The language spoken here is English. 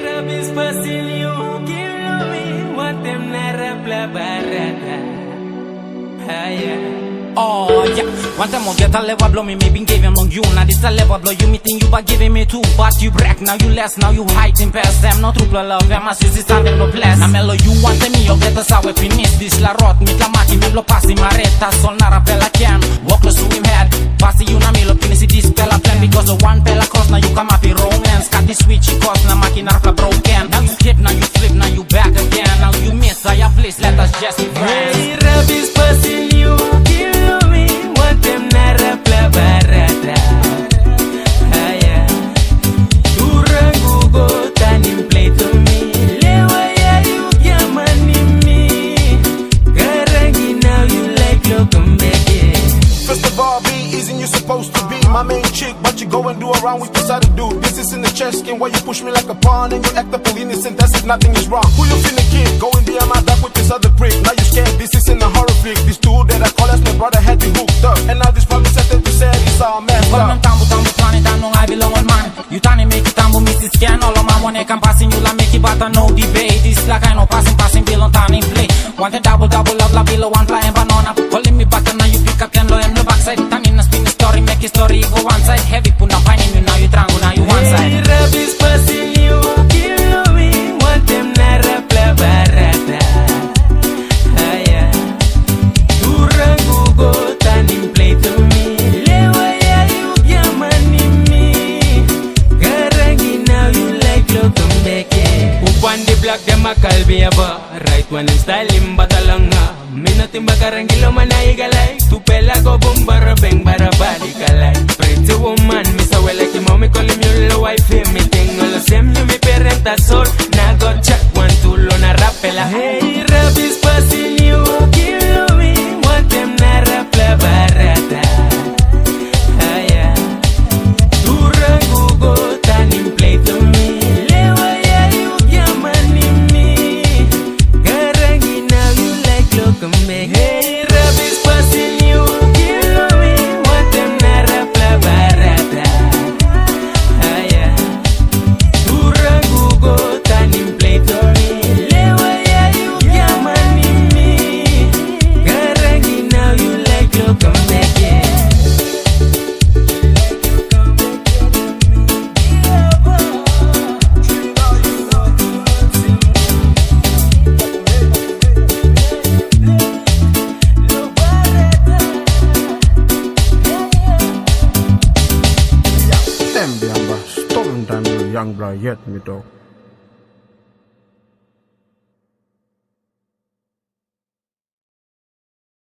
Rabis pasilyo kilomi watem narapla barata. Oh yeah, one time I'll get a level blow me, maybe gave him on you. Now this a level blow you, me think you but giving me two. But you break, now you less, now you hiding past them. No true love, I'm a sister standing no place. Na mellow you want me, you get us out finish this la rot, me la maki, me lo passi mareta, sol nara pela can. Walk close to him head, passi you na me lo finish this pela plan. Because the one pela cross, now you come up in romance. Got this switch, you cause na maki narka broken. Now you skip, now you flip, now you back again. Now you miss, I please let us just be friends. Hey, Rabis pasilyo kilomi watem narapla barata. Turangugo tanim play to me. Lewa ya you yamani me. Garangi now you like lokumbeke. First of all, be easy, you're supposed to be my main chick, but you go and do around with this other dude. This is in the chest skin where you push me like a pawn and you act up all innocent as if nothing is wrong. Who you finna kid? Go and be a my duck with this other prick. Now you scared, this is in a horror flick. This dude that I call as my brother had you hooked up, and now this probably said that you said it's all messed up. Tambu tani no I belong on man. You tani make it tambu miss it scan all of my money can passing you la make it but no debate. This like I know passing bill on tani play. Want a double love la below one fly and banana. Calling me back and now you pick up 10 low and the backside. Tani na spin the story, make a story go one side. Heavy puna finding you now you trango now you one side. Hey, Rabis pasilyo kilomi watem narapla barata. Turangugo tanim play to me. Lewa ya you yamani me. Garangi now you like lokumbeke. Upan the black dem a kalbi aba. Right one and style him batalanga. Minatim bakarangi lo manay galay. Tu pela go boom bara bang bara bali kalay. Pretty woman, miss a well like your mommy call him your wife. Me tengo lo same you me parenta sol. Na go check 1 2 lo na rapela. Hey, Rabis pasilyo kilomi watem narapla barata. Turangugo tanim play to me. Lewa ya you yamani me. Garangi now you like lokumbeke. Hey, Rabis pasilyo kilomi watem narapla barata. Turangugo tanim play to me. Lewa ya you yamani me. Garangi now you like lokumbeke. Them be ambas, stubborn time you young boy yet me dog.